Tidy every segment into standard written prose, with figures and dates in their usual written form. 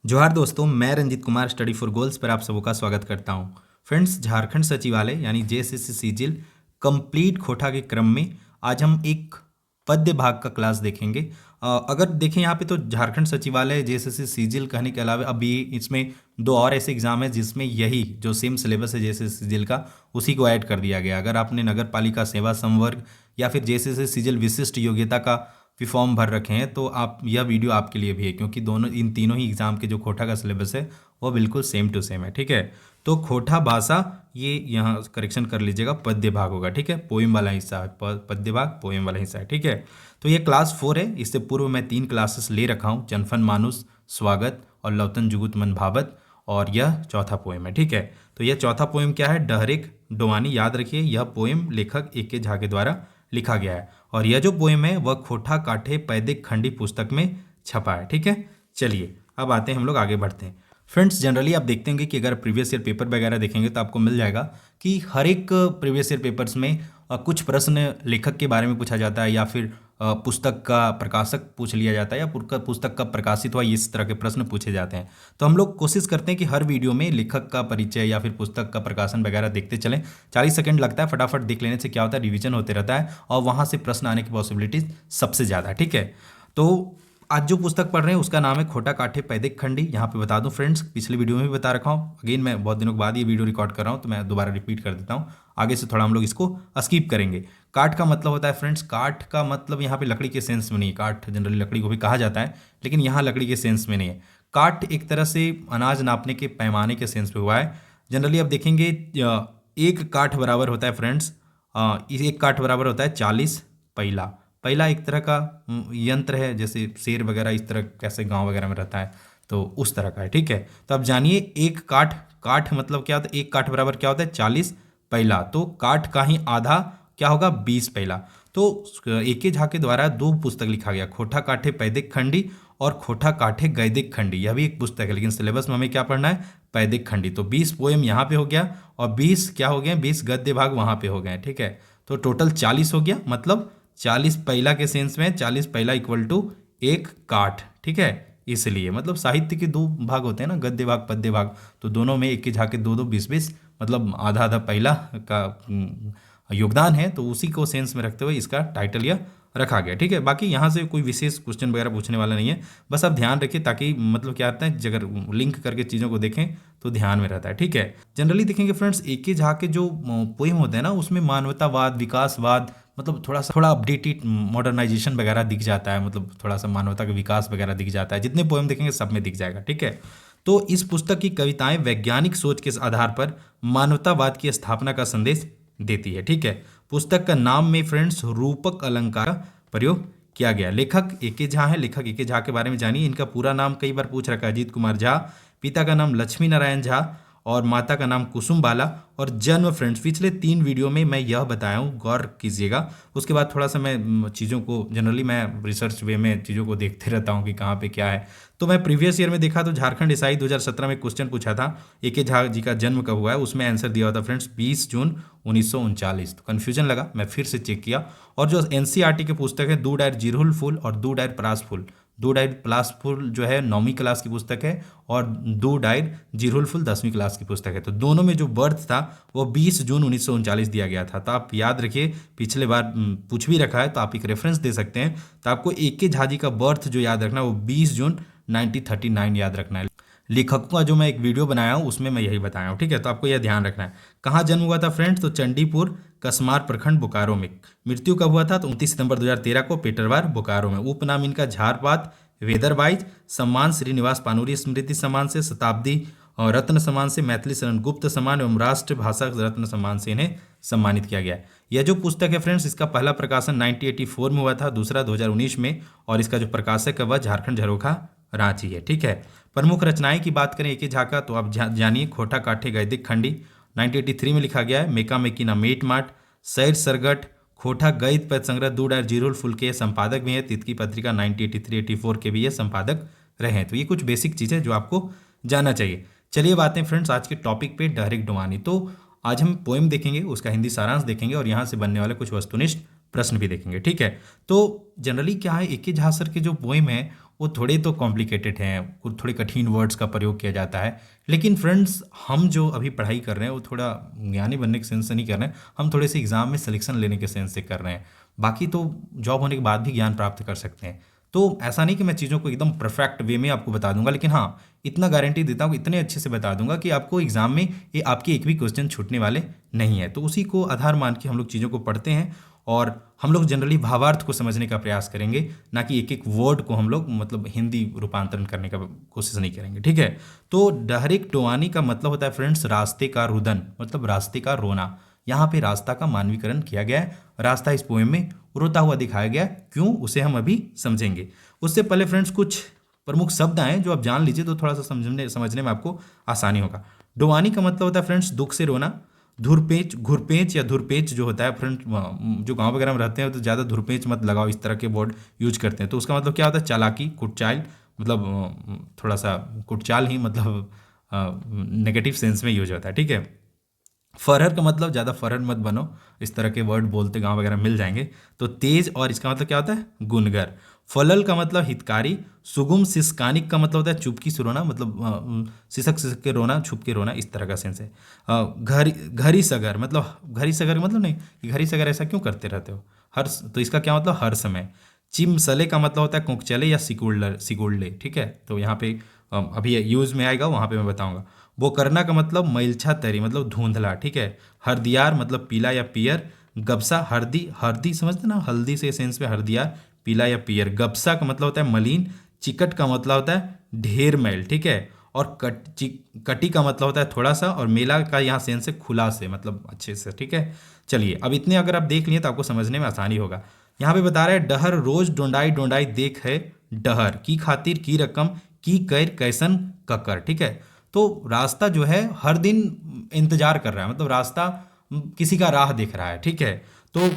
जोहार दोस्तों, मैं Ranjit Kumar study for goals पर आप सबों का स्वागत करता हूं। फ्रेंड्स, झारखंड सचिवालय यानी जेएसएससी सीजिल कंप्लीट खोटा के क्रम में आज हम एक पद्य भाग का क्लास देखेंगे। अगर देखें यहाँ पे तो झारखंड सचिवालय जेएसएससी सीजिल कहने के अलावा अभी इसमें दो और ऐसे एग्जाम है जिसमें यही जो सेम सिलेबस है जेएसएससी सीजिल का उसी को ऐड कर दिया गया। अगर आपने नगर पालिका सेवा संवर्ग या फिर जेएसएससी सीजिल विशिष्ट योग्यता का भी फॉर्म भर रखे हैं तो आप यह वीडियो आपके लिए भी है, क्योंकि दोनों इन तीनों ही एग्जाम के जो खोटा का सिलेबस है वो बिल्कुल सेम टू सेम है। ठीक है, तो खोटा भाषा ये यहाँ करेक्शन कर लीजिएगा, पद्य भाग होगा। ठीक है, पोइम वाला हिस्सा है, पद्य भाग पोइम वाला हिस्सा है। ठीक है, तो ये क्लास 4 है। इससे पूर्व मैं 3 क्लासेस ले रखा हूँ, जनफन मानुस, स्वागत और लवतन जुगुत मन भावत, और यह चौथा पोइम है। ठीक है, तो यह चौथा पोइम क्या है? डहरेक डोवानी। याद रखिए, यह पोइम लेखक ए.के. झा के द्वारा लिखा गया है और यह जो पोएम है वह खोटा काठे पैदिक खंडी पुस्तक में छपा है। ठीक है, चलिए अब आते हैं, हम लोग आगे बढ़ते हैं। फ्रेंड्स, जनरली आप देखते होंगे कि अगर प्रीवियस ईयर पेपर वगैरह देखेंगे तो आपको मिल जाएगा कि हर एक प्रीवियस ईयर पेपर्स में कुछ प्रश्न लेखक के बारे में पूछा जाता है या फिर पुस्तक का प्रकाशक पूछ लिया जाता है या पुस्तक का प्रकाशित हुआ, इस तरह के प्रश्न पूछे जाते हैं। तो हम लोग कोशिश करते हैं कि हर वीडियो में लेखक का परिचय या फिर पुस्तक का प्रकाशन वगैरह देखते चलें। 40 सेकंड लगता है, फटाफट देख लेने से क्या होता है, रिवीजन होते रहता है और वहाँ से प्रश्न आने की पॉसिबिलिटी सबसे ज़्यादा। ठीक है, तो आज जो पुस्तक पढ़ रहे हैं उसका नाम है खोटा काठे पैदिक खंडी। यहाँ पे बता दूं फ्रेंड्स, पिछले वीडियो में भी बता रखा हूँ, अगेन मैं बहुत दिनों के बाद ये वीडियो रिकॉर्ड कर रहा हूँ तो मैं दोबारा रिपीट कर देता हूँ। आगे से थोड़ा हम लोग इसको स्किप करेंगे। काठ का मतलब होता है फ्रेंड्स, काठ का मतलब यहाँ पे लकड़ी के सेंस में नहीं है। काठ जनरली लकड़ी को भी कहा जाता है, लेकिन यहाँ लकड़ी के सेंस में नहीं है। काठ एक तरह से अनाज नापने के पैमाने के सेंस में हुआ है। जनरली आप देखेंगे एक काठ बराबर होता है फ्रेंड्स, एक काठ बराबर होता है 40 पैला। पैला एक तरह का यंत्र है, जैसे शेर वगैरह इस तरह कैसे गांव वगैरह में रहता है तो उस तरह का है। ठीक है, तो अब जानिए एक काठ, काठ मतलब क्या होता है, एक काठ बराबर क्या होता है 40 पैला। तो काठ का ही आधा क्या होगा 20 पैला। तो ए.के. झा के द्वारा 2 पुस्तक लिखा गया, खोटा काठे पैदिक खंडी और खोटा काठे गैदिक खंडी। यह भी एक पुस्तक है, लेकिन सिलेबस में हमें क्या पढ़ना है, पैदिक खंडी। तो 20 पोएम यहाँ पे हो गया और 20 क्या हो गए, 20 गद्य भाग वहाँ पे हो गए। ठीक है, तो टोटल 40 हो गया, मतलब 40 पैला के सेंस में 40 पैला इक्वल टू एक काठ। ठीक है, इसलिए मतलब साहित्य के 2 भाग होते हैं ना, गद्य भाग पद्य भाग, तो दोनों में एक झाके 2-2 20-20 मतलब आधा आधा पैला का योगदान है, तो उसी को सेंस में रखते हुए इसका टाइटल यह रखा गया। ठीक है, बाकी यहाँ से कोई विशेष क्वेश्चन वगैरह पूछने वाला नहीं है, बस आप ध्यान रखिए ताकि मतलब क्या आता है, अगर लिंक करके चीज़ों को देखें तो ध्यान में रहता है। ठीक है, जनरली देखेंगे फ्रेंड्स, ए.के. झा के जो पोइम होते हैं ना उसमें मानवतावाद, विकासवाद, मतलब थोड़ा अपडेटेड मॉडर्नाइजेशन वगैरह दिख जाता है, मतलब थोड़ा सा मानवता का विकास वगैरह दिख जाता है। जितने पोएम देखेंगे सब में दिख जाएगा। ठीक है, तो इस पुस्तक की कविताएं वैज्ञानिक सोच के आधार पर मानवतावाद की स्थापना का संदेश देती है। ठीक है, पुस्तक का नाम में फ्रेंड्स रूपक अलंकार का प्रयोग किया गया। लेखक ए.के. झा है। लेखक ए.के. झा के बारे में जानिए, इनका पूरा नाम कई बार पूछ रखा है, अजीत कुमार झा, पिता का नाम लक्ष्मी नारायण झा और माता का नाम कुसुम बाला, और जन्म फ्रेंड्स पिछले 3 वीडियो में मैं यह बताया हूँ, गौर कीजिएगा। उसके बाद थोड़ा सा मैं चीज़ों को, जनरली मैं रिसर्च वे में चीज़ों को देखते रहता हूँ कि कहाँ पे क्या है। तो मैं प्रीवियस ईयर में देखा तो झारखंड ईसाई 2017 में क्वेश्चन पूछा था, ए.के. झा जी का जन्म कब हुआ है, उसमें आंसर दिया हुआ था फ्रेंड्स 20 जून 1939। तो कन्फ्यूजन लगा, मैं फिर से चेक किया, और जो एनसीईआरटी के पुस्तक है 2 डायर जिरहुल फूल और 2 डायर परास फूल, 2 डायर पलास फूल जो है 9वीं क्लास की पुस्तक है और 2 डायर जिरहुल फूल 10वीं क्लास की पुस्तक है। तो दोनों में जो बर्थ था वो 20 जून 1939 दिया गया था। तो आप याद रखिए, पिछले बार पूछ भी रखा है तो आप एक रेफरेंस दे सकते हैं। तो आपको ए.के. झा जी का बर्थ जो याद रखना है वो 20 जून 1939 याद रखना है। लेखकों का जो मैं एक वीडियो बनाया हूँ उसमें मैं यही बताया हूँ। ठीक है, तो आपको यह ध्यान रखना है। कहाँ जन्म हुआ था फ्रेंड्स, तो चंडीपुर कसमार प्रखंड बोकारो में। मृत्यु कब हुआ था, तो 29 सितंबर 2013 को पेटरवार बोकारो में। उपनाम इनका झारपात वेदरवाइज, सम्मान श्रीनिवास पानूरी स्मृति सम्मान से, शताब्दी और रत्न सम्मान से, मैथिली शरण गुप्त सम्मान एवं राष्ट्रभाषा रत्न सम्मान से इन्हें सम्मानित किया गया है। यह जो पुस्तक है फ्रेंड्स, इसका पहला प्रकाशन 1984 में हुआ था, दूसरा 2019 में, और इसका जो प्रकाशक है वह झारखंड झरोखा रांची है। ठीक है, प्रमुख रचनाएं की बात करें ए.के. झा का तो आप जानिए, खोटा काठे गैदिक खंडी 1983 में लिखा गया है। मेका मेकिना मेट माट, सैर सरगट, खोटा गैद पद संग्रह 2 डायर जिरहुल फूल के संपादक भी हैं। तितकी पत्रिका 1983-84 के भी ये संपादक रहे हैं। तो ये कुछ बेसिक चीज़ें जो आपको जानना चाहिए। चलिए बातें फ्रेंड्स आज के टॉपिक पे, डहरेक डोवानी। तो आज हम पोएम देखेंगे, उसका हिंदी सारांश देखेंगे और यहाँ से बनने वाले कुछ वस्तुनिष्ठ प्रश्न भी देखेंगे। ठीक है, तो जनरली क्या है, ए के झा सर के जो पोएम है वो थोड़े तो कॉम्प्लिकेटेड हैं, वो थोड़े कठिन वर्ड्स का प्रयोग किया जाता है। लेकिन फ्रेंड्स, हम जो अभी पढ़ाई कर रहे हैं वो थोड़ा ज्ञानी बनने के सेंस से नहीं कर रहे हैं, हम थोड़े से एग्जाम में सिलेक्शन लेने के सेंस से कर रहे हैं। बाकी तो जॉब होने के बाद भी ज्ञान प्राप्त कर सकते हैं। तो ऐसा नहीं कि मैं चीज़ों को एकदम परफेक्ट वे में आपको बता दूंगा, लेकिन हाँ, इतना गारंटी देता हूँ, इतने अच्छे से बता दूंगा कि आपको एग्जाम में ये आपके एक भी क्वेश्चन छूटने वाले नहीं है। तो उसी को आधार मान के हम लोग चीज़ों को पढ़ते हैं, और हम लोग जनरली भावार्थ को समझने का प्रयास करेंगे, ना कि एक एक वर्ड को हम लोग मतलब हिंदी रूपांतरण करने का कोशिश नहीं करेंगे। ठीक है, तो डहरिक डोआनी का मतलब होता है फ्रेंड्स रास्ते का रुदन, मतलब रास्ते का रोना। यहाँ पे रास्ता का मानवीकरण किया गया है, रास्ता इस पोएम में रोता हुआ दिखाया गया है। क्यों, उसे हम अभी समझेंगे। उससे पहले फ्रेंड्स कुछ प्रमुख शब्द आए जो आप जान लीजिए, तो थोड़ा सा समझने में आपको आसानी होगा। डोआनी का मतलब होता है फ्रेंड्स दुख से रोना। धुरपेच, घुरपेच या धुरपेच जो होता है फ्रेंड्स, जो गांव वगैरह में रहते हैं तो ज़्यादा धुरपेच मत लगाओ, इस तरह के वर्ड यूज करते हैं। तो उसका मतलब क्या होता है, चालाकी, कुटचाल, मतलब थोड़ा सा कुटचाल ही, मतलब नेगेटिव सेंस में यूज होता है। ठीक है, फरहर का मतलब ज़्यादा फरहर मत बनो, इस तरह के वर्ड बोलते गांव वगैरह मिल जाएंगे। तो तेज, और इसका मतलब क्या होता है, गुनगर। फलल का मतलब हितकारी। सुगम सिसकानिक का मतलब होता है चुपकी से रोना, मतलब सिसक सिसक के रोना, छुप के रोना, इस तरह का सेंस है। घरी घरी सगर, मतलब घरी सगर मतलब नहीं कि घरी सगर ऐसा क्यों करते रहते हो, हर, तो इसका क्या मतलब हर समय। चिमसले का मतलब होता है कोंकचले या सिकुड़ले। ठीक है, तो यहाँ पे अभी यूज में आएगा, वहाँ पे मैं बताऊंगा। बोकरना का मतलब मैलछा तरी, मतलब धुंधला। ठीक है, हरदियार मतलब पीला या पियर। गबसा, हरदी, हरदी समझते ना, हल्दी से सेंस में हरदियार, पीला या पियर। गबसा का मतलब होता है मलिन। चिकट का मतलब होता है ढेर मैल। ठीक है, और कटी का मतलब होता है थोड़ा सा, और मेला का यहाँ सेंस है खुला से, मतलब अच्छे से। ठीक है, चलिए अब इतने अगर आप देख लिए तो आपको समझने में आसानी होगा। यहाँ पे बता रहा है डहर रोज डोंडाई डोंडाई देख है डहर की खातिर की रकम की कैर कैसन ककर। ठीक है, तो रास्ता जो है हर दिन इंतजार कर रहा है, मतलब रास्ता किसी का राह देख रहा है। ठीक है, तो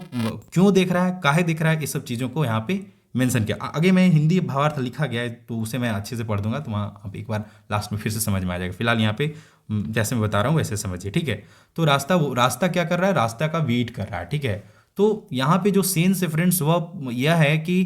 क्यों देख रहा है, काहे देख रहा है, ये सब चीज़ों को यहाँ पे मेंशन किया। आगे मैं हिंदी भावार्थ लिखा गया है तो उसे मैं अच्छे से पढ़ दूंगा, तो वहाँ आप एक बार लास्ट में फिर से समझ में आ जाएगा। फिलहाल यहाँ पे जैसे मैं बता रहा हूँ वैसे समझिए। ठीक है, तो रास्ता क्या कर रहा है, रास्ता का वेट कर रहा है। ठीक है, तो यहाँ पे जो सेंस है फ्रेंड्स वह यह है कि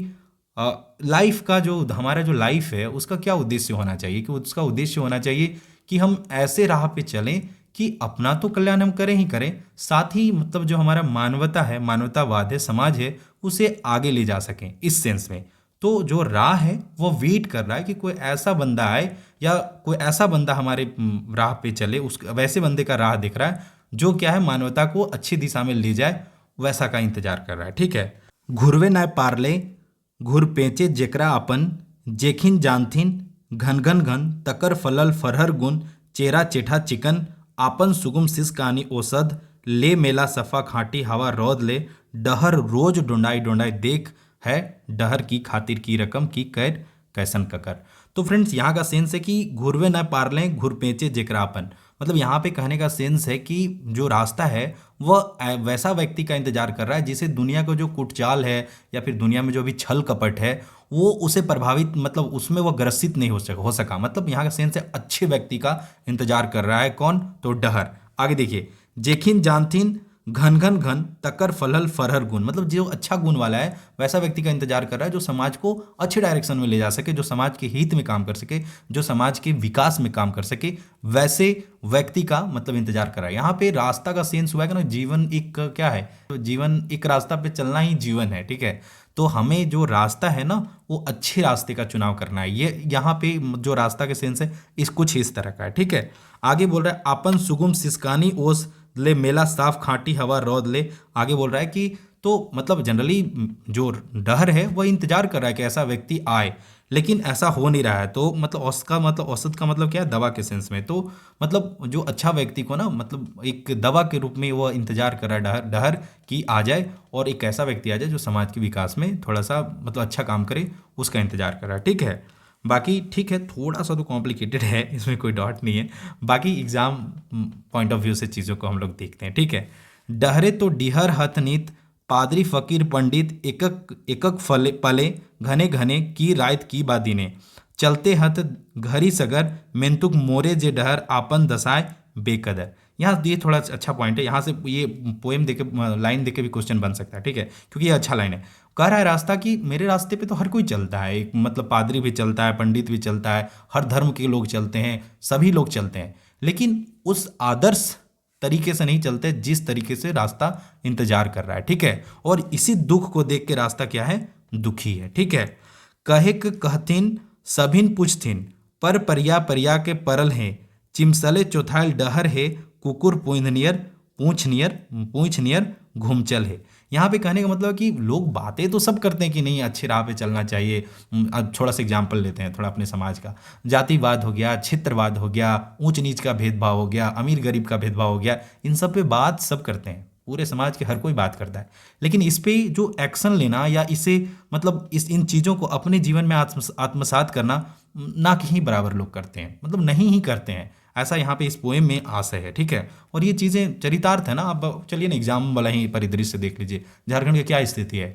लाइफ का जो हमारा जो लाइफ है उसका क्या उद्देश्य होना चाहिए, कि उसका उद्देश्य होना चाहिए कि हम ऐसे राह पे चलें कि अपना तो कल्याण हम करें ही करें, साथ ही मतलब जो हमारा मानवता है, मानवतावाद है, समाज है, उसे आगे ले जा सकें इस सेंस में। तो जो राह है वो वेट कर रहा है कि कोई ऐसा बंदा आए, या कोई ऐसा बंदा हमारे राह पे चले, उस वैसे बंदे का राह दिख रहा है जो क्या है, मानवता को अच्छी दिशा में ले जाए, वैसा का इंतजार कर रहा है। ठीक है, घुरवे नाय पारले घुर पेंचे जेकरा अपन जेखिन जानथिन घन घन घन तकर फलल फरहर गुन चेरा चेठा चिकन आपन सुगम सिसकानी औषध ले मेला सफा खाटी हवा रौद ले डहर रोज डोंडाई डोंडाई देख है डहर की खातिर की रकम की कैर कैसन ककर। तो फ्रेंड्स यहाँ का सेंस है कि घुरवे न पारले घुर पेंचे जेकरापन, मतलब यहाँ पे कहने का सेंस है कि जो रास्ता है वह वैसा व्यक्ति का इंतजार कर रहा है जिसे दुनिया को जो कुटचाल है या फिर दुनिया में जो भी छल कपट है वो उसे प्रभावित, मतलब उसमें वह ग्रसित नहीं हो सका। मतलब यहाँ का सेंस है अच्छे व्यक्ति का इंतजार कर रहा है। कौन, तो डहर। आगे देखिए, जेखिन जानथिन घन घन घन तकर फलल फरहर गुण, मतलब जो अच्छा गुण वाला है वैसा व्यक्ति का इंतजार कर रहा है जो समाज को अच्छे डायरेक्शन में ले जा सके, जो समाज के हित में काम कर सके, जो समाज के विकास में काम कर सके, वैसे व्यक्ति का मतलब इंतजार कर रहा है। यहाँ पे रास्ता का सेंस हुआ है कि ना, जीवन एक क्या है, तो जीवन एक रास्ता पे चलना ही जीवन है। ठीक है, तो हमें जो रास्ता है ना वो अच्छे रास्ते का चुनाव करना है। ये यहाँ पे जो रास्ता के सेंस है इस कुछ इस तरह का है। ठीक है, आगे बोल रहा है आपन सुगम सिसकानी ओस ले मेला साफ खाटी हवा रौद ले। आगे बोल रहा है कि तो मतलब जनरली जो डहर है वह इंतजार कर रहा है कि ऐसा व्यक्ति आए, लेकिन ऐसा हो नहीं रहा है। तो मतलब औसत का मतलब क्या है, दवा के सेंस में। तो मतलब जो अच्छा व्यक्ति को ना, मतलब एक दवा के रूप में वह इंतजार कर रहा है डहर कि आ जाए, और एक ऐसा व्यक्ति आ जाए जो समाज के विकास में थोड़ा सा मतलब अच्छा काम करे, उसका इंतजार कर रहा है। ठीक है, बाकी ठीक है, थोड़ा सा तो कॉम्प्लिकेटेड है, इसमें कोई डाउट नहीं है। बाकी एग्जाम पॉइंट ऑफ व्यू से चीज़ों को हम लोग देखते हैं। ठीक है, डहरे तो डिहर हथ नीत पादरी फकीर पंडित एकक एकक फले पले घने घने की रायत की बादीने चलते हथ घरी सगर मेंतुक मोरे जे डहर आपन दसाए बेकदर। यहाँ ये थोड़ा अच्छा पॉइंट है, यहाँ से ये पोएम देके लाइन देके भी क्वेश्चन बन सकता है, ठीक है, क्योंकि ये अच्छा लाइन है। कह रहा है रास्ता कि मेरे रास्ते पे तो हर कोई चलता है, एक मतलब पादरी भी चलता है, पंडित भी चलता है, हर धर्म के लोग चलते हैं, सभी लोग चलते हैं, लेकिन उस आदर्श तरीके से नहीं चलते जिस तरीके से रास्ता इंतजार कर रहा है, ठीक है। और इसी दुख को देख के रास्ता क्या है, दुखी है, ठीक है। कहे क कहथिन सभिन पूछथिन पर परिया परिया के परल हैं, चिमसले चौथाइल डहर है, कुकुर पूंछ नियर घुमचल है। यहाँ पे कहने का मतलब कि लोग बातें तो सब करते हैं कि नहीं अच्छे राह पे चलना चाहिए। अब थोड़ा सा एग्जाम्पल लेते हैं थोड़ा अपने समाज का, जातिवाद हो गया, क्षेत्रवाद हो गया, ऊंच नीच का भेदभाव हो गया, अमीर गरीब का भेदभाव हो गया, इन सब पे बात सब करते हैं, पूरे समाज के हर कोई बात करता है, लेकिन इस पे जो एक्शन लेना या इसे मतलब इन चीज़ों को अपने जीवन में आत्मसात करना ना कहीं बराबर लोग करते हैं, मतलब नहीं ही करते हैं। ऐसा यहाँ पे इस पोएम में आशय है, ठीक है। और ये चीज़ें चरितार्थ है ना। अब चलिए ना एग्जाम वाला ही परिदृश्य से देख लीजिए, झारखंड की क्या स्थिति है।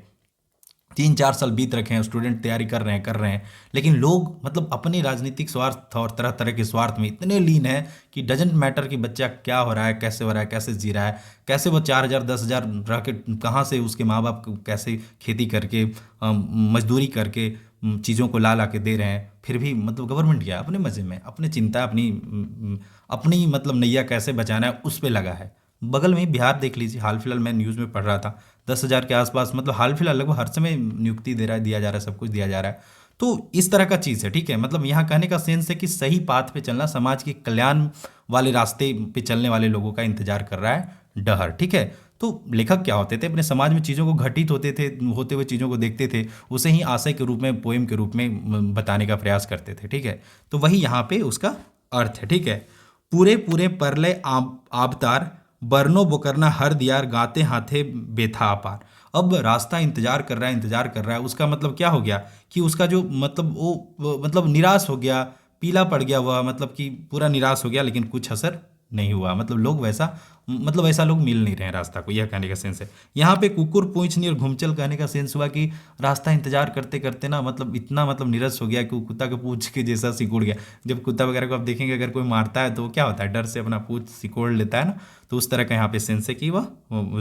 3-4 साल बीत रखे हैं, स्टूडेंट तैयारी कर रहे हैं, लेकिन लोग मतलब अपने राजनीतिक स्वार्थ और तरह तरह के स्वार्थ में इतने लीन है कि डजेंट मैटर कि बच्चा क्या हो रहा है, कैसे हो रहा है, कैसे जी रहा है, कैसे वो 4,000 10,000 रह के कहाँ से उसके माँ बाप कैसे खेती करके मजदूरी करके चीज़ों को ला के दे रहे हैं, फिर भी मतलब गवर्नमेंट क्या अपने मज़े में, अपने चिंता, अपनी मतलब नैया कैसे बचाना है उस पर लगा है। बगल में ही बिहार देख लीजिए, हाल फिलहाल मैं न्यूज़ में पढ़ रहा था 10,000 के आसपास, मतलब हाल फिलहाल लगभग हर समय नियुक्ति दिया जा रहा है, सब कुछ दिया जा रहा है। तो इस तरह का चीज़ है, ठीक है। मतलब यहाँ कहने का सेंस है कि सही पाथ पे चलना, समाज के कल्याण वाले रास्ते पे चलने वाले लोगों का इंतजार कर रहा है डहर, ठीक है। तो लेखक क्या होते थे, अपने समाज में चीज़ों को घटित होते हुए चीज़ों को देखते थे, उसे ही आशय के रूप में, पोएम के रूप में बताने का प्रयास करते थे, ठीक है। तो वही यहाँ पे उसका अर्थ है, ठीक है। पूरे पूरे परलय आबतार बरनो बोकरना हर दियार गाते हाथे बेथा अपार। अब रास्ता इंतजार कर रहा है, उसका मतलब क्या हो गया कि उसका जो मतलब वो मतलब निराश हो गया, पीला पड़ गया वह, मतलब कि पूरा निराश हो गया, लेकिन कुछ असर नहीं हुआ। मतलब लोग ऐसा लोग मिल नहीं रहे हैं रास्ता को, यह कहने का सेंस है। यहाँ पे कुकुर पूंछ नियर घुमचल कहने का सेंस हुआ कि रास्ता इंतजार करते करते ना मतलब इतना मतलब निरस हो गया कि वो कुत्ता के पूंछ के जैसा सिकुड़ गया। जब कुत्ता वगैरह को आप देखेंगे अगर कोई मारता है तो क्या होता है, डर से अपना पूंछ सिकोड़ लेता है ना, तो उस तरह का यहाँ पे सेंस है कि वह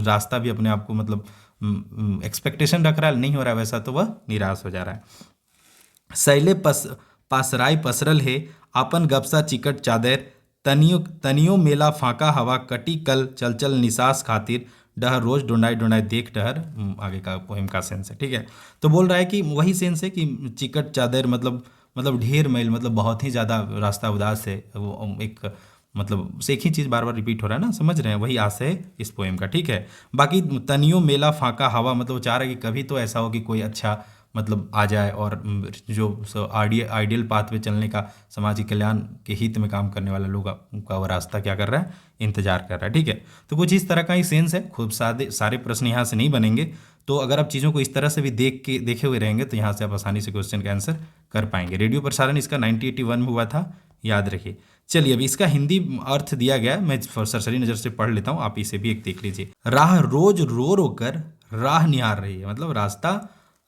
रास्ता भी अपने आप को मतलब एक्सपेक्टेशन रख रहा है, नहीं हो रहा है वैसा, तो वह निराश हो जा रहा है। सैले पासराय पसरल है आपन गपसा चिकट चादर, तनियो मेला फाका हवा कटी कल चल निसास खातिर डहर रोज डोंडाई डोंडाई देख डहर। आगे का पोएम का सेंस है, ठीक है। तो बोल रहा है कि वही सेंस है कि चिकट चादर मतलब ढेर मैल, मतलब बहुत ही ज़्यादा रास्ता उदास है, वो एक मतलब एक ही चीज़ बार बार रिपीट हो रहा है ना, समझ रहे हैं, वही आशय है इस पोएम का, ठीक है। बाकी तनियो मेला फाका हवा मतलब वो चाह रहा है कि कभी तो ऐसा हो कि कोई अच्छा मतलब आ जाए और जो आइडियल पाथ पे चलने का, सामाजिक कल्याण के हित में काम करने वाला लोग का वो रास्ता क्या कर रहा है, इंतजार कर रहा है, ठीक है। तो कुछ इस तरह का ही सेंस है। खूब सारे प्रश्न यहाँ से नहीं बनेंगे, तो अगर आप चीज़ों को इस तरह से भी देखे हुए रहेंगे तो यहाँ से आप आसानी से क्वेश्चन का आंसर कर पाएंगे। रेडियो प्रसारण इसका 1981 में हुआ था, याद रखिए। चलिए अभी इसका हिंदी अर्थ दिया गया, मैं सरसरी नज़र से पढ़ लेता हूँ, आप इसे भी एक देख लीजिए। राह रोज रो कर राह निहार रही है, मतलब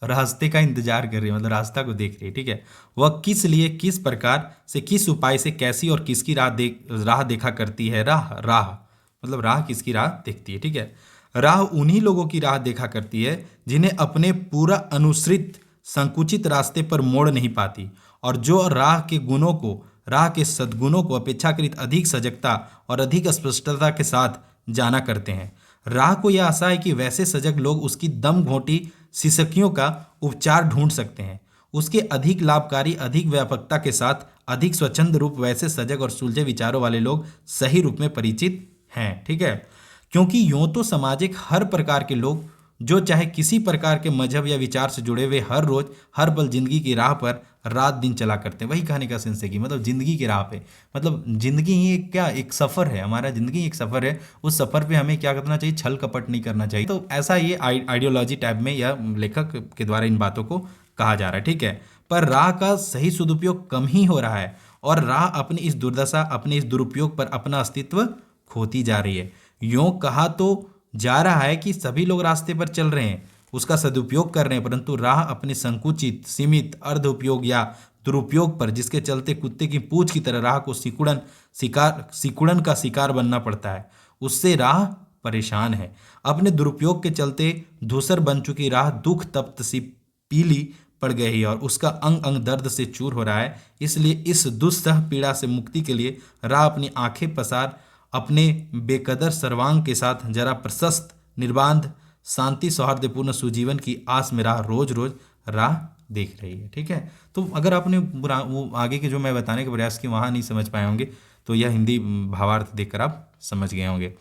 रास्ते का इंतजार कर रही है, मतलब रास्ता को देख रही है, ठीक है। वह किस लिए, किस प्रकार से, किस उपाय से, कैसी और किसकी राह देखा करती है। राह मतलब राह किसकी राह देखती है, ठीक है। राह उन्हीं लोगों की राह देखा करती है जिन्हें अपने पूरा अनुसृत संकुचित रास्ते पर मोड़ नहीं पाती, और जो राह के सद्गुणों को अपेक्षाकृत अधिक सजगता और अधिक स्पष्टता के साथ जाना करते हैं। राह को यह आशा है कि वैसे सजग लोग उसकी दम घोंटी सिसकियों का उपचार ढूंढ सकते हैं। उसके अधिक लाभकारी, अधिक व्यापकता के साथ अधिक स्वच्छंद रूप वैसे सजग और सुलझे विचारों वाले लोग सही रूप में परिचित हैं, ठीक है। क्योंकि यूं तो सामाजिक हर प्रकार के लोग, जो चाहे किसी प्रकार के मजहब या विचार से जुड़े हुए, हर रोज हर पल जिंदगी की राह पर रात दिन चला करते हैं। वही कहने का सेंस है कि मतलब जिंदगी की राह पे, मतलब जिंदगी ही एक सफ़र है, हमारा जिंदगी एक सफ़र है। उस सफ़र पे हमें क्या करना चाहिए, छल कपट नहीं करना चाहिए। तो ऐसा ये आइडियोलॉजी टाइप में यह लेखक के द्वारा इन बातों को कहा जा रहा है, ठीक है। पर राह का सही सदुपयोग कम ही हो रहा है, और राह अपनी इस दुर्दशा, अपने इस दुरुपयोग पर अपना अस्तित्व खोती जा रही है। यूँ कहा तो जा रहा है कि सभी लोग रास्ते पर चल रहे हैं, उसका सदुपयोग कर रहे हैं, परंतु राह अपने संकुचित, सीमित, अर्ध उपयोग या दुरुपयोग पर, जिसके चलते कुत्ते की पूंछ की तरह राह को सिकुड़न का शिकार बनना पड़ता है, उससे राह परेशान है। अपने दुरुपयोग के चलते धूसर बन चुकी राह दुख तप्त सी पीली पड़ गई है और उसका अंग अंग दर्द से चूर हो रहा है। इसलिए इस दुस्सह पीड़ा से मुक्ति के लिए राह अपनी आंखें पसार अपने बेकदर सर्वांग के साथ जरा प्रशस्त निर्बाध शांति सौहार्दपूर्ण सुजीवन की आस में राह रोज रोज राह देख रही है। ठीक है, तो अगर आपने वो आगे के जो मैं बताने का प्रयास किया वहाँ नहीं समझ पाए होंगे तो यह हिंदी भावार्थ देखकर आप समझ गए होंगे।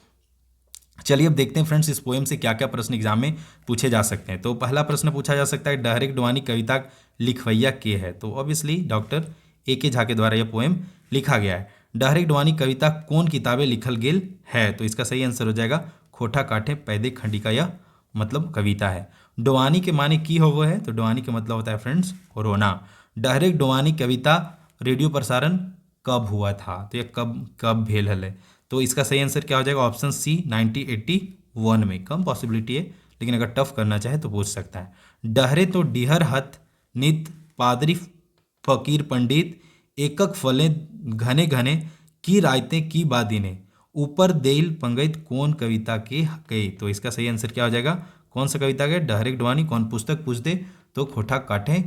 चलिए अब देखते हैं फ्रेंड्स इस पोएम से क्या क्या प्रश्न एग्जाम में पूछे जा सकते हैं। तो पहला प्रश्न पूछा जा सकता है डहरिक डुआनी कविता लिखवैया के है, तो ऑब्वियसली डॉक्टर ए.के. झा के द्वारा यह पोएम लिखा गया है। डहरिक डुआनी कविता कौन किताबें लिखल गेल है, तो इसका सही आंसर हो जाएगा खोटा काठे पैदे खंडिका, यह मतलब कविता है। डुआनी के माने की हो वो है, तो डुआनी का मतलब होता है फ्रेंड्स रोना। डहरिक डुआनी कविता रेडियो प्रसारण कब हुआ था, तो यह कब भेल है, तो इसका सही आंसर क्या हो जाएगा ऑप्शन सी 1981 में। कम पॉसिबिलिटी है लेकिन अगर टफ करना चाहे तो पूछ सकता है। डहरे तो डिहर हथ नित पादरी फकीर पंडित एकक फले घने घने की रायते की बादीने ऊपर देल पंगैत कौन कविता के गए, तो इसका सही आंसर क्या हो जाएगा कौन सा कविता के डहरिक डुआनी कौन पुस्तक पूछ दे, तो खोटा काठे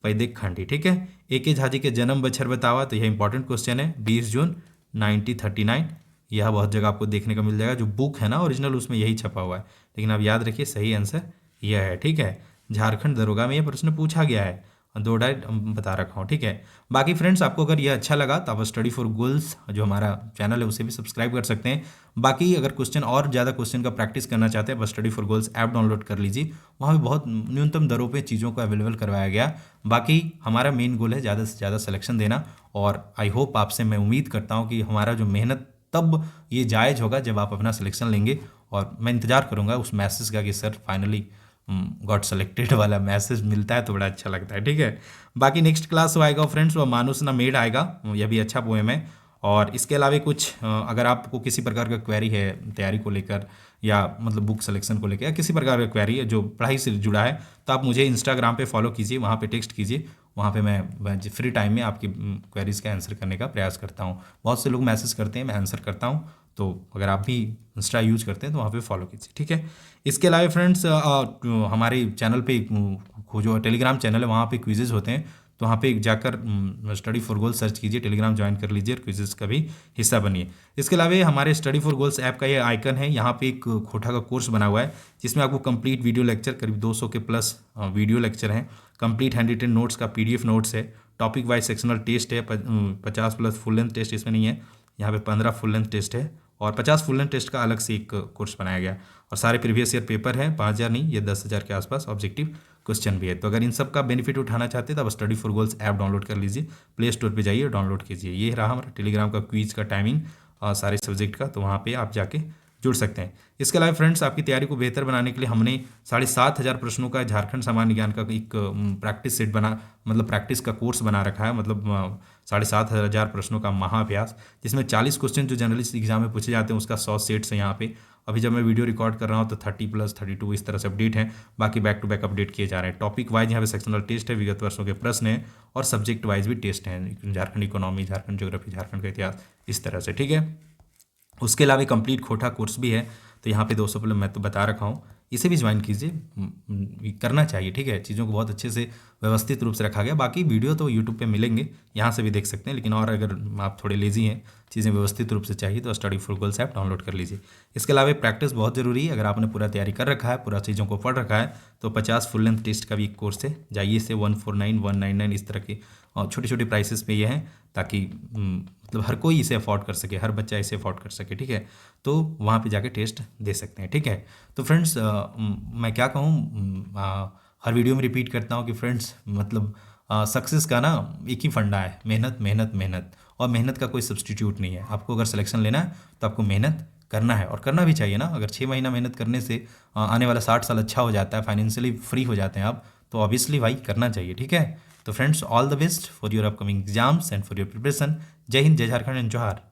पैदे खंडी। ठीक है, ए.के. झा जी के जन्म बछर बतावा, तो यह इंपॉर्टेंट क्वेश्चन है 20 जून 1939। यह बहुत जगह आपको देखने को मिल जाएगा, जो बुक है ना ओरिजिनल उसमें यही छपा हुआ है, लेकिन आप याद रखिए सही आंसर यह है। ठीक है, झारखंड दरोगा में यह प्रश्न पूछा गया है, दो डाइट बता रखा हूँ। ठीक है, बाकी फ्रेंड्स आपको अगर यह अच्छा लगा तो आप स्टडी फॉर गोल्स जो हमारा चैनल है उसे भी सब्सक्राइब कर सकते हैं। बाकी अगर क्वेश्चन और ज़्यादा क्वेश्चन का प्रैक्टिस करना चाहते हैं बस study for goals app download कर लीजिए, वहाँ भी बहुत न्यूनतम दरों पे चीज़ों को अवेलेबल करवाया गया। बाकी हमारा मेन गोल है ज़्यादा से ज़्यादा सिलेक्शन देना, और आई होप आपसे मैं उम्मीद करता हूँ कि हमारा जो मेहनत तब ये जायज़ होगा जब आप अपना सिलेक्शन लेंगे, और मैं इंतज़ार करूँगा उस मैसेज का कि सर फाइनली गॉट सेलेक्टेड वाला मैसेज मिलता है तो बड़ा अच्छा लगता है। ठीक है, बाकी नेक्स्ट क्लास आएगा फ्रेंड्स वो मानुस ना मेड आएगा, यह भी अच्छा पोएम है। और इसके अलावा कुछ अगर आपको किसी प्रकार का क्वेरी है तैयारी को लेकर या मतलब बुक सिलेक्शन को लेकर या किसी प्रकार का क्वेरी है जो पढ़ाई से जुड़ा है, तो आप मुझे इंस्टाग्राम पे फॉलो कीजिए, वहाँ पे टेक्स्ट कीजिए, वहाँ पे मैं फ्री टाइम में आपकी क्वेरीज का आंसर करने का प्रयास करता हूँ। बहुत से लोग मैसेज करते हैं, मैं आंसर करता हूँ, तो अगर आप भी इंस्टा यूज करते हैं तो वहाँ पे फॉलो कीजिए। ठीक है, इसके अलावा फ्रेंड्स हमारे चैनल पे जो टेलीग्राम चैनल है वहाँ पे क्विजेज होते हैं, तो वहाँ पे जाकर स्टडी फॉर गोल्स सर्च कीजिए, टेलीग्राम ज्वाइन कर लीजिए और क्विजेज का भी हिस्सा बनिए। इसके अलावा हमारे स्टडी फॉर गोल्स ऐप का ये आइकन है, यहाँ पे एक खोटा का कोर्स बना हुआ है जिसमें आपको कंप्लीट वीडियो लेक्चर करीब 200 के प्लस वीडियो लेक्चर हैं, कंप्लीट हैंड रिटन नोट्स का PDF नोट्स है, टॉपिक वाइज सेक्शनल टेस्ट है, 50 प्लस फुल लेंथ टेस्ट इसमें नहीं है, यहाँ पे 15 फुल लेंथ टेस्ट है और 50 फुल लेंथ टेस्ट का अलग से एक कोर्स बनाया गया, और सारे प्रीवियस ईयर पेपर हैं, 5000 नहीं ये 10,000 के आसपास ऑब्जेक्टिव क्वेश्चन भी है। तो अगर इन सब का बेनिफिट उठाना चाहते हैं तो आप study for goals app download कर लीजिए, प्ले स्टोर पे जाइए डाउनलोड कीजिए। ये रहा हमारा टेलीग्राम का क्विज का टाइमिंग सारे सब्जेक्ट का, तो वहाँ पे आप जाके जुड़ सकते हैं। इसके अलावा फ्रेंड्स आपकी तैयारी को बेहतर बनाने के लिए हमने 7,500 प्रश्नों का झारखंड सामान्य ज्ञान का एक प्रैक्टिस सेट मतलब प्रैक्टिस का कोर्स बना रखा है, मतलब 7,500 प्रश्नों का महाअभ्यास, जिसमें 40 क्वेश्चन जो जनरली एग्जाम में पूछे जाते हैं उसका 100 सेट्स है यहाँ पे। अभी जब मैं वीडियो रिकॉर्ड कर रहा हूँ तो 30 प्लस 32 इस तरह से अपडेट हैं, बाकी बैक टू बैक अपडेट किए जा रहे हैं। टॉपिक वाइज यहाँ पे सेक्शनल टेस्ट है, विगत वर्षों के प्रश्न हैं, और सब्जेक्ट वाइज भी टेस्ट हैं, झारखंड इकोनॉमी, झारखंड ज्योग्राफी, झारखंड का इतिहास, इस तरह से। ठीक है, उसके अलावा कंप्लीट खोटा कोर्स भी है, तो यहाँ पे 200 मैं तो बता रखा हूँ, इसे भी ज्वाइन कीजिए, करना चाहिए। ठीक है, चीज़ों को बहुत अच्छे से व्यवस्थित रूप से रखा गया। बाकी वीडियो तो यूट्यूब पे मिलेंगे, यहाँ से भी देख सकते हैं, लेकिन और अगर आप थोड़े लेजी हैं, चीज़ें व्यवस्थित रूप से चाहिए तो study for goals app download कर लीजिए। इसके अलावा प्रैक्टिस बहुत ज़रूरी है, अगर आपने पूरा तैयारी कर रखा है, पूरा चीज़ों को पढ़ रखा है, तो 50 फुल लेंथ टेस्ट का भी एक कोर्स है, जाइए से 149, 199 इस तरह के छोटी छोटी प्राइसेस पे ये हैं, ताकि मतलब हर कोई इसे अफोर्ड कर सके, हर बच्चा इसे अफोर्ड कर सके। ठीक है, तो वहाँ पे जाके टेस्ट दे सकते हैं। ठीक है, तो फ्रेंड्स मैं क्या कहूँ, हर वीडियो में रिपीट करता हूँ कि फ्रेंड्स मतलब सक्सेस का ना एक ही फंडा है, मेहनत मेहनत मेहनत, और मेहनत का कोई सब्सटीट्यूट नहीं है। आपको अगर सिलेक्शन लेना है तो आपको मेहनत करना है, और करना भी चाहिए ना। अगर 6 महीना मेहनत करने से आने वाला 60 साल अच्छा हो जाता है, फाइनेंशियली फ्री हो जाते हैं आप, तो ऑब्वियसली भाई करना चाहिए। ठीक है, तो friends all the best for your upcoming exams and for your preparation. जय हिंद, जय झारखंड एंड जोहार।